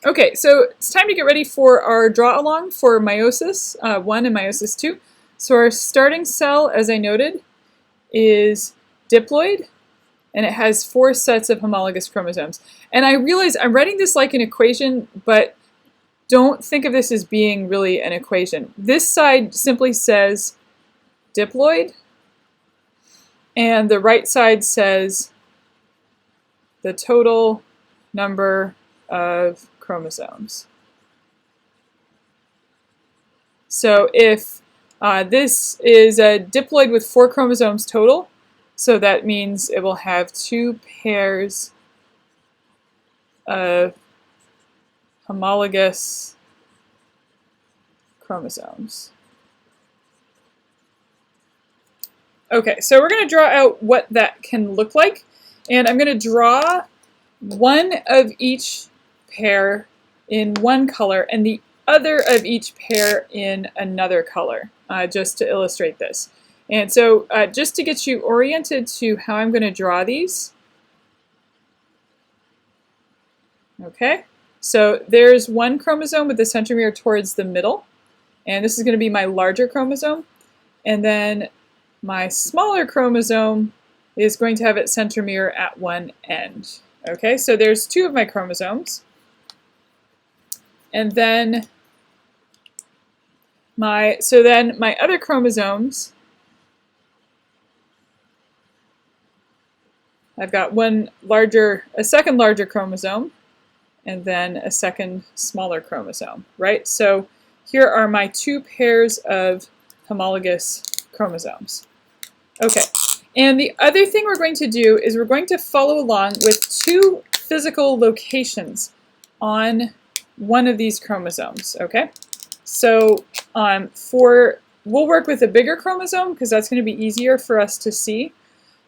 Okay, so it's time to get ready for our draw along for meiosis 1 and meiosis 2. So our starting cell, as I noted, is diploid, and it has 4 sets of homologous chromosomes. And I realize I'm writing this like an equation, but don't think of this as being really an equation. This side simply says diploid, and the right side says the total number of chromosomes. So if this is a diploid with 4 chromosomes total, so that means it will have 2 pairs of homologous chromosomes. Okay, so we're going to draw out what that can look like, and I'm going to draw one of each pair in one color and the other of each pair in another color, just to illustrate this. And so just to get you oriented to how I'm going to draw these. Okay, so there's one chromosome with the centromere towards the middle, and this is going to be my larger chromosome. And then my smaller chromosome is going to have its centromere at one end. Okay, so there's 2 of my chromosomes. And then my other chromosomes, I've got a second larger chromosome, and then a second smaller chromosome, right? So here are my 2 pairs of homologous chromosomes. Okay, and the other thing we're going to do is we're going to follow along with 2 physical locations on one of these chromosomes, okay? So we'll work with a bigger chromosome because that's going to be easier for us to see.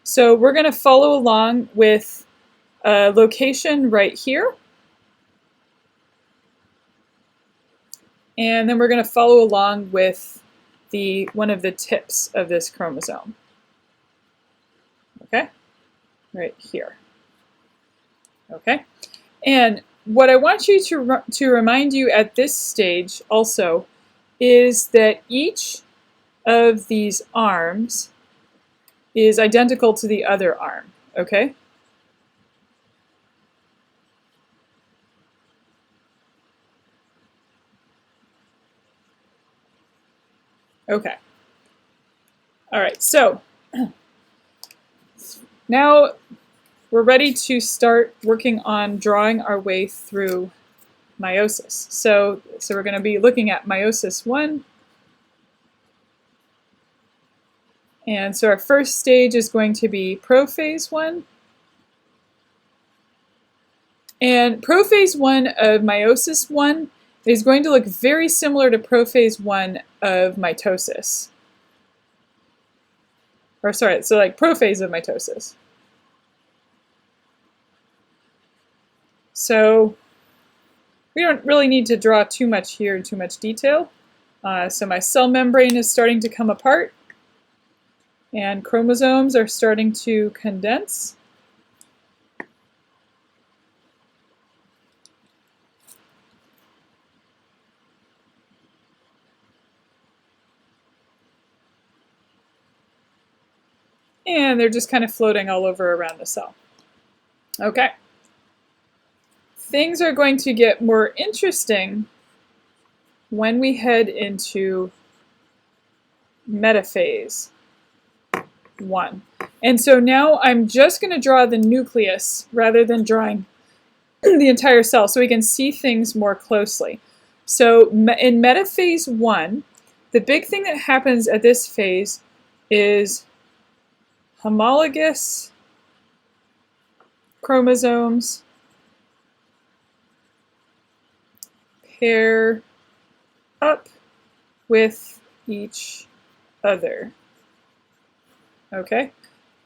So we're going to follow along with a location right here. And then we're going to follow along with one of the tips of this chromosome. Okay, right here. Okay, and what I want you to remind you at this stage also is that each of these arms is identical to the other arm. Okay. Okay. All right, so now we're ready to start working on drawing our way through meiosis. So we're going to be looking at meiosis 1. And so our first stage is going to be prophase 1. And prophase 1 of meiosis 1 is going to look very similar to prophase 1 of mitosis. Or sorry, so like prophase of mitosis. So we don't really need to draw too much here in too much detail. So my cell membrane is starting to come apart, and chromosomes are starting to condense. And they're just kind of floating all over around the cell. Okay. Things are going to get more interesting when we head into metaphase 1. And so now I'm just going to draw the nucleus rather than drawing the entire cell so we can see things more closely. So in metaphase 1, the big thing that happens at this phase is homologous chromosomes pair up with each other. Okay,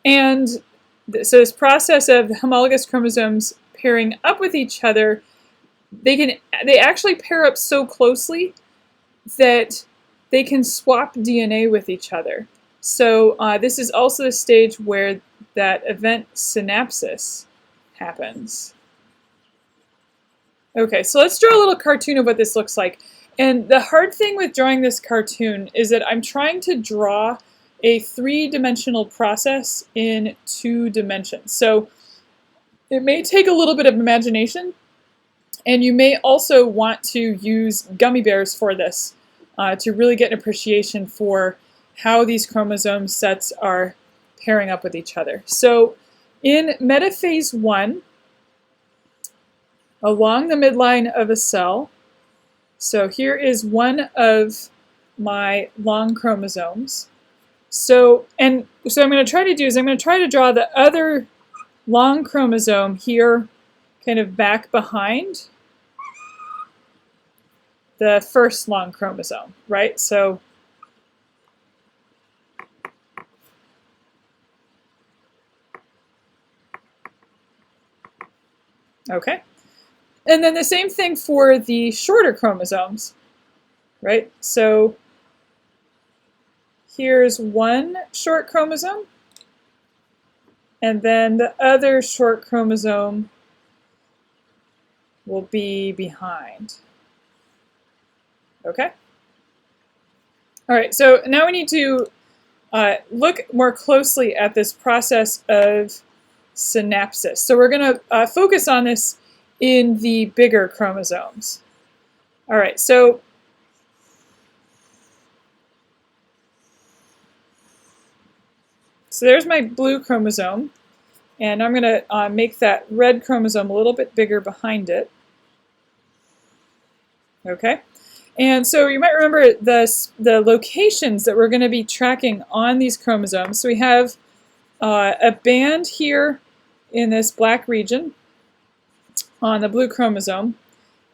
and so this process of homologous chromosomes pairing up with each other, they actually pair up so closely that they can swap DNA with each other. So this is also the stage where that event synapsis happens. Okay, so let's draw a little cartoon of what this looks like. And the hard thing with drawing this cartoon is that I'm trying to draw a three-dimensional process in 2 dimensions. So it may take a little bit of imagination, and you may also want to use gummy bears for this to really get an appreciation for how these chromosome sets are pairing up with each other. So in metaphase 1, along the midline of a cell, so here is one of my long chromosomes. So I'm going to try to do is I'm going to try to draw the other long chromosome here, kind of back behind the first long chromosome, right? So okay. And then the same thing for the shorter chromosomes, right? So here's one short chromosome, and then the other short chromosome will be behind. Okay? All right, so now we need to look more closely at this process of synapsis. So we're going to focus on this in the bigger chromosomes. All right, so there's my blue chromosome, and I'm going to make that red chromosome a little bit bigger behind it. Okay, and so you might remember the locations that we're going to be tracking on these chromosomes. So we have a band here in this black region on the blue chromosome.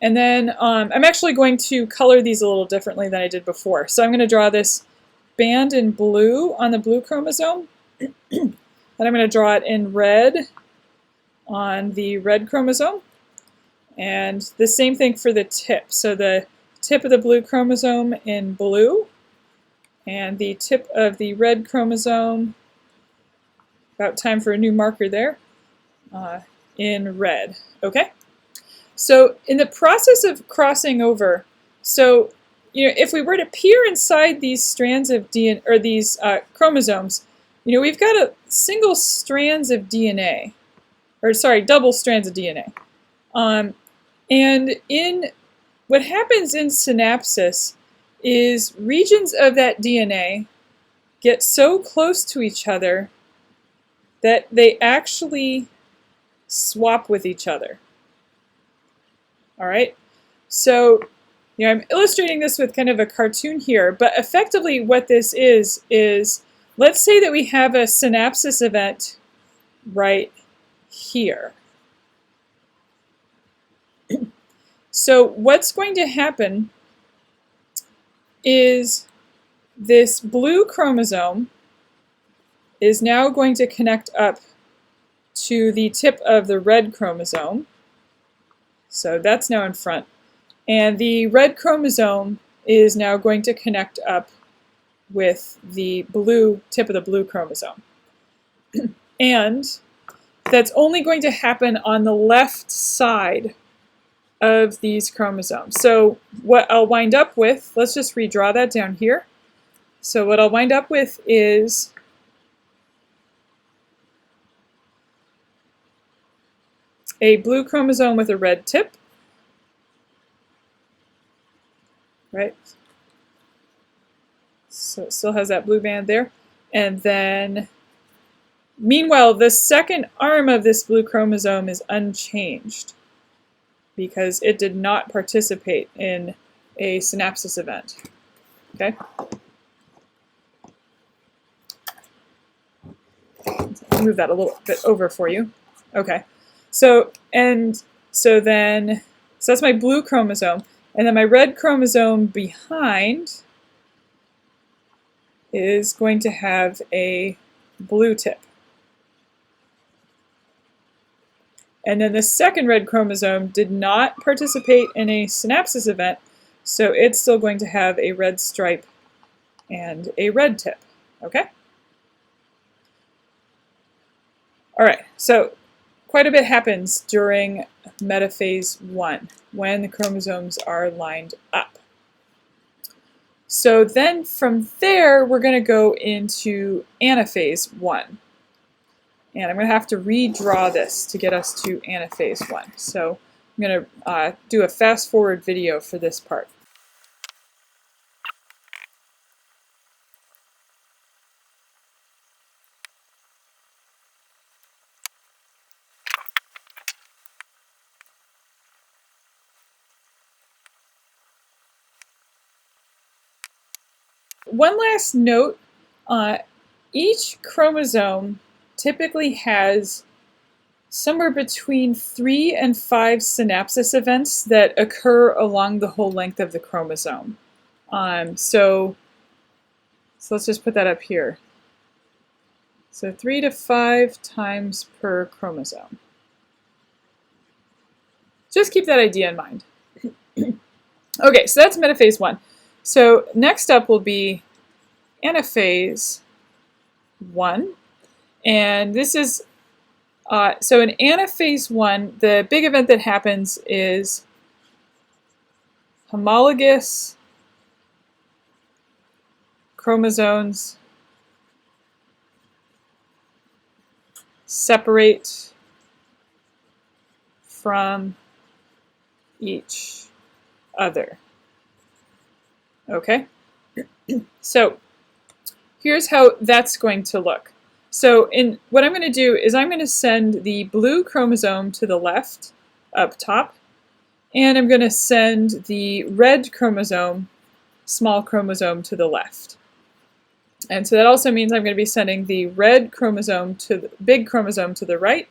And then I'm actually going to color these a little differently than I did before. So I'm going to draw this band in blue on the blue chromosome. And I'm going to draw it in red on the red chromosome. And the same thing for the tip. So the tip of the blue chromosome in blue, and the tip of the red chromosome, about time for a new marker there, in red. Okay? So in the process of crossing over, so if we were to peer inside these strands of DNA, or these chromosomes, we've got a single strands of DNA, or sorry, double strands of DNA. And in what happens in synapsis is regions of that DNA get so close to each other that they actually swap with each other. All right, so I'm illustrating this with kind of a cartoon here, but effectively what this is let's say that we have a synapsis event right here. So what's going to happen is this blue chromosome is now going to connect up to the tip of the red chromosome. So that's now in front. And the red chromosome is now going to connect up with the blue tip of the blue chromosome. And that's only going to happen on the left side of these chromosomes. So what I'll wind up with, let's just redraw that down here. So what I'll wind up with is a blue chromosome with a red tip, right? So it still has that blue band there. And then, meanwhile, the second arm of this blue chromosome is unchanged because it did not participate in a synapsis event. Okay? I'll move that a little bit over for you. Okay. So that's my blue chromosome. And then my red chromosome behind is going to have a blue tip. And then the second red chromosome did not participate in a synapsis event, so it's still going to have a red stripe and a red tip. Okay? All right, so quite a bit happens during metaphase 1 when the chromosomes are lined up. So then from there, we're going to go into anaphase 1. And I'm going to have to redraw this to get us to anaphase 1. So I'm going to do a fast forward video for this part. One last note, each chromosome typically has somewhere between 3 and 5 synapsis events that occur along the whole length of the chromosome. So let's just put that up here. So 3 to 5 times per chromosome. Just keep that idea in mind. Okay, so that's metaphase 1. So next up will be anaphase 1. And this is, so in anaphase 1, the big event that happens is homologous chromosomes separate from each other. Okay? So here's how that's going to look. So what I'm going to do is I'm going to send the blue chromosome to the left up top, and I'm going to send the red chromosome, small chromosome, to the left. And so that also means I'm going to be sending the red chromosome to the big chromosome to the right,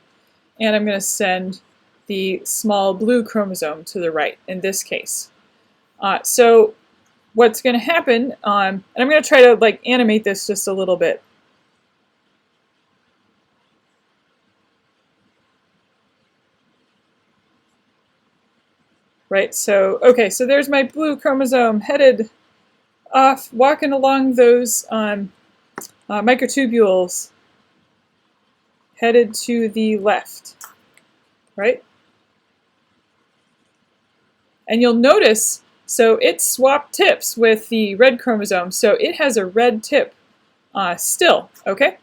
and I'm going to send the small blue chromosome to the right in this case. So what's going to happen, and I'm going to try to animate this just a little bit. Right, so, okay, so there's my blue chromosome headed off, walking along those microtubules, headed to the left, right? And you'll notice, so it swapped tips with the red chromosome, so it has a red tip still, okay?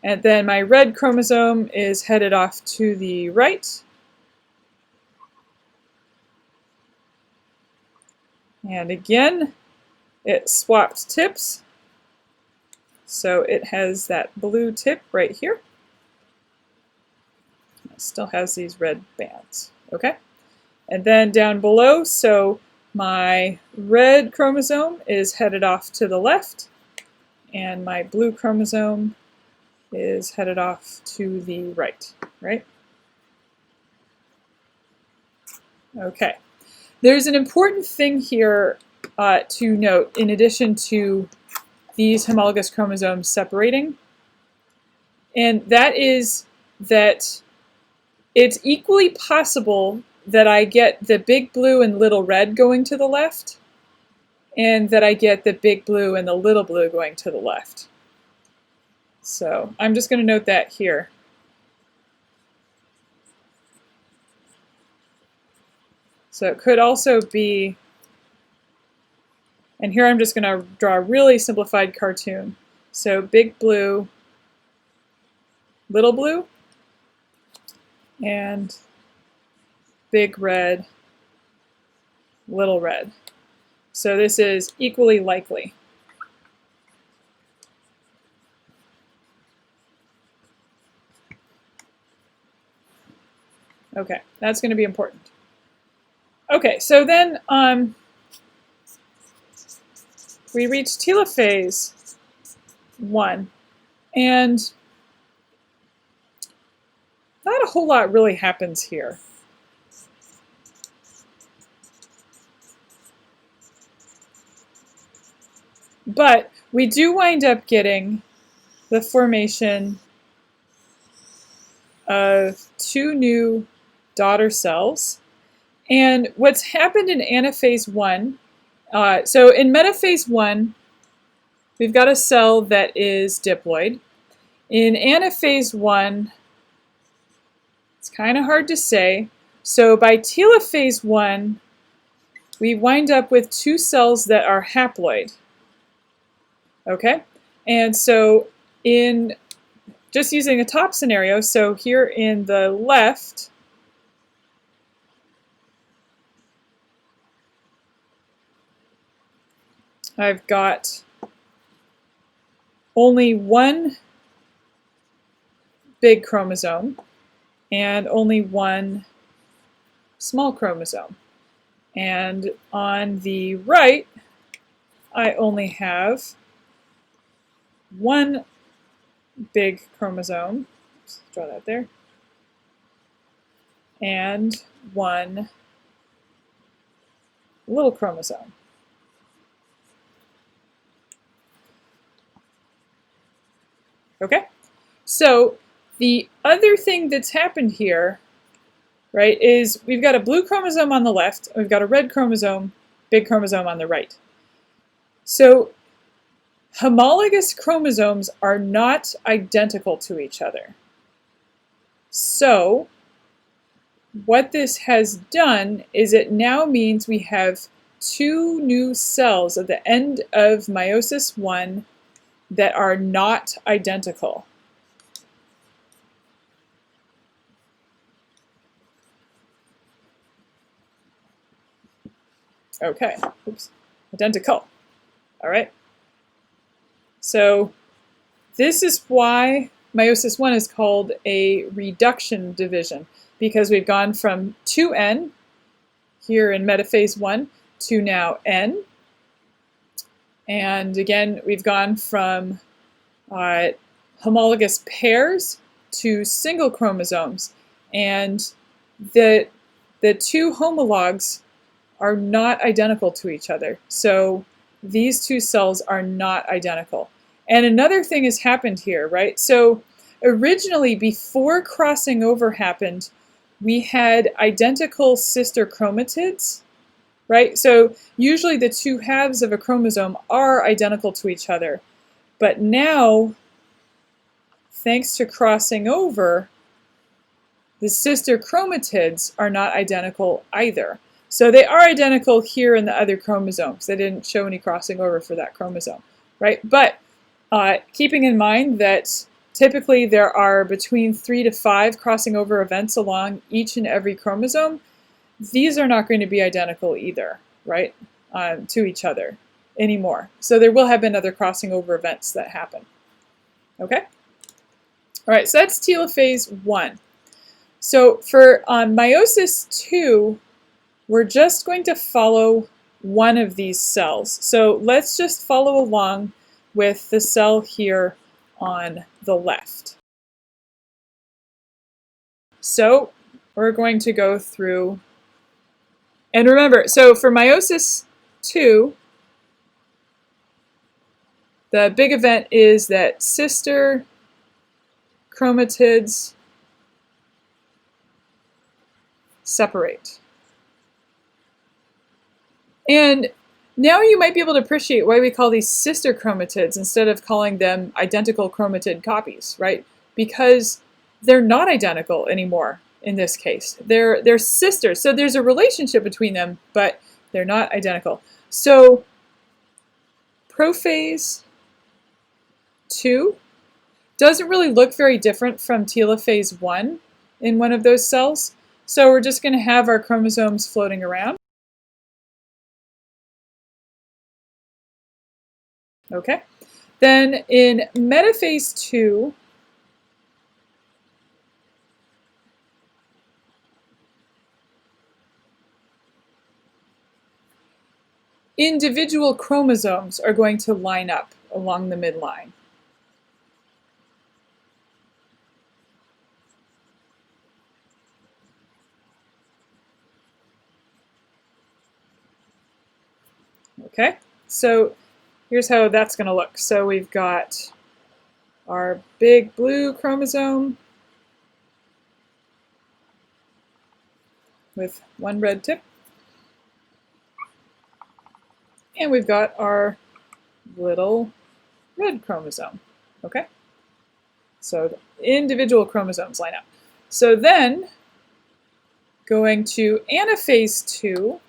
And then my red chromosome is headed off to the right. And again, it swapped tips. So it has that blue tip right here. It still has these red bands, okay? And then down below, so my red chromosome is headed off to the left, and my blue chromosome is headed off to the right, right? Okay. There's an important thing here to note in addition to these homologous chromosomes separating, and that is that it's equally possible that I get the big blue and little red going to the left, and that I get the big blue and the little blue going to the left. So I'm just going to note that here. So it could also be, and here I'm just going to draw a really simplified cartoon. So big blue, little blue, and big red, little red. So this is equally likely. Okay, that's going to be important. Okay, so then we reach telophase 1, and not a whole lot really happens here. But we do wind up getting the formation of 2 new daughter cells. And what's happened in anaphase 1, so in metaphase 1, we've got a cell that is diploid. In anaphase 1, It's kind of hard to say. So by telophase 1, we wind up with 2 cells that are haploid. Okay? And so in just using a top scenario, so here in the left, I've got only one big chromosome and only one small chromosome. And on the right, I only have one big chromosome, let's draw that there, and one little chromosome. Okay, so the other thing that's happened here, right, is we've got a blue chromosome on the left, we've got a red chromosome, big chromosome on the right. So homologous chromosomes are not identical to each other. So what this has done is it now means we have 2 new cells at the end of meiosis 1 that are not identical. Okay, oops, identical. All right. So this is why meiosis 1 is called a reduction division, because we've gone from 2n here in metaphase 1 to now n. And again, we've gone from homologous pairs to single chromosomes. And the 2 homologs are not identical to each other. So these 2 cells are not identical. And another thing has happened here, right? So originally, before crossing over happened, we had identical sister chromatids, right? So usually the 2 halves of a chromosome are identical to each other. But now, thanks to crossing over, the sister chromatids are not identical either. So they are identical here in the other chromosomes. They didn't show any crossing over for that chromosome, right? But keeping in mind that typically there are between 3 to 5 crossing over events along each and every chromosome, these are not going to be identical either, right, to each other anymore. So there will have been other crossing over events that happen. Okay? All right, so that's telophase 1. So for meiosis 2, we're just going to follow one of these cells. So let's just follow along with the cell here on the left. So we're going to go through, and remember, so for meiosis 2, the big event is that sister chromatids separate. And now you might be able to appreciate why we call these sister chromatids instead of calling them identical chromatid copies, right? Because they're not identical anymore in this case. They're sisters. So there's a relationship between them, but they're not identical. So prophase 2 doesn't really look very different from telophase 1 in one of those cells. So we're just going to have our chromosomes floating around. Okay. Then in metaphase 2, individual chromosomes are going to line up along the midline. Okay, so here's how that's going to look. So we've got our big blue chromosome with one red tip. And we've got our little red chromosome. Okay, so the individual chromosomes line up. So then, going to anaphase 2,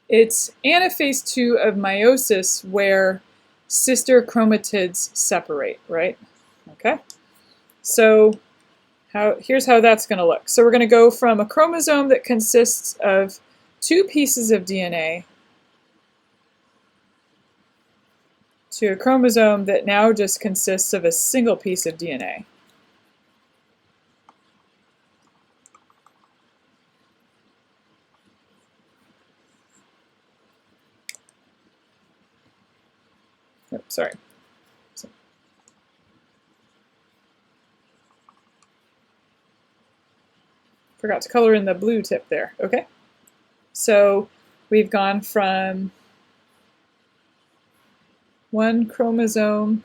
it's anaphase 2 of meiosis where sister chromatids separate, right? Okay, so here's how that's going to look. So we're going to go from a chromosome that consists of 2 pieces of DNA to a chromosome that now just consists of a single piece of DNA. Oh, sorry. Forgot to color in the blue tip there. Okay. So we've gone from 1 chromosome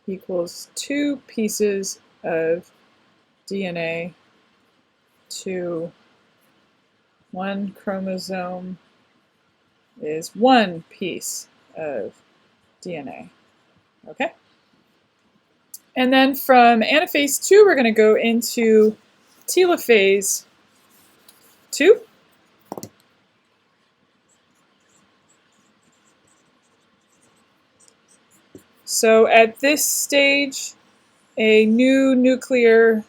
equals 2 pieces of DNA to 1 chromosome is 1 piece of DNA. Okay? And then from anaphase 2, we're going to go into telophase 2. So at this stage, a new nuclear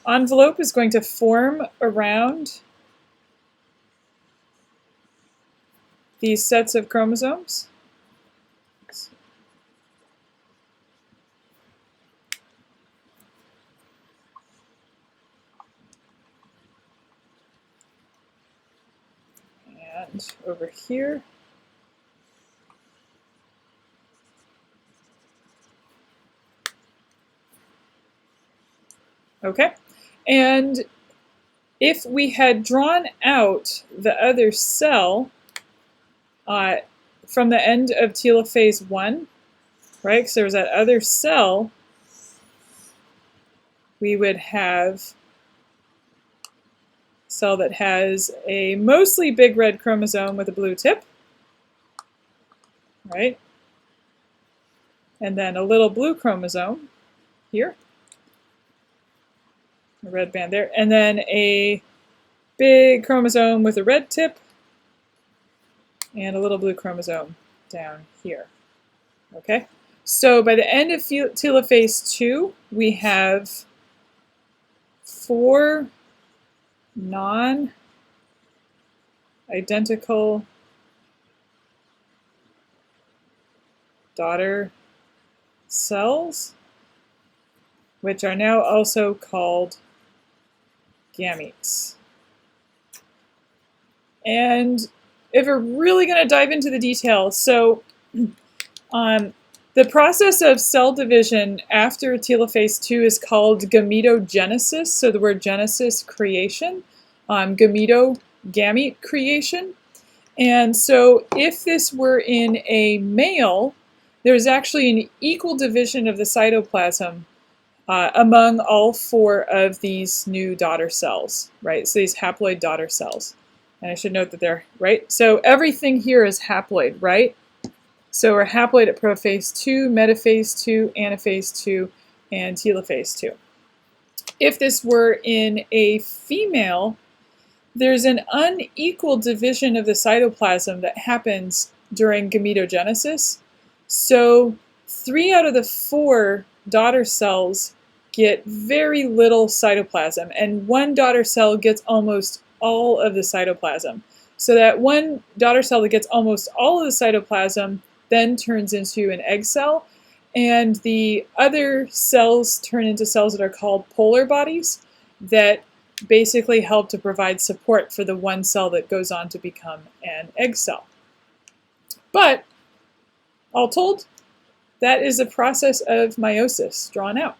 envelope is going to form around these sets of chromosomes. And over here, okay, and if we had drawn out the other cell from the end of telophase 1, right, because there was that other cell, we would have a cell that has a mostly big red chromosome with a blue tip, right, and then a little blue chromosome here, a red band there, and then a big chromosome with a red tip, and a little blue chromosome down here. Okay, so by the end of telophase 2, we have 4 non-identical daughter cells, which are now also called gametes. And if we're really going to dive into the details, so the process of cell division after telophase 2 is called gametogenesis, so the word genesis, creation, gamete creation. And so if this were in a male, there's actually an equal division of the cytoplasm among all 4 of these new daughter cells, right? So these haploid daughter cells. And I should note that they're, right? So everything here is haploid, right? So we're haploid at prophase 2, metaphase 2, anaphase 2, and telophase 2. If this were in a female, there's an unequal division of the cytoplasm that happens during gametogenesis. So 3 out of the 4 daughter cells get very little cytoplasm, and 1 daughter cell gets almost all of the cytoplasm. So that 1 daughter cell that gets almost all of the cytoplasm then turns into an egg cell, and the other cells turn into cells that are called polar bodies that basically help to provide support for the 1 cell that goes on to become an egg cell. But all told, that is a process of meiosis drawn out.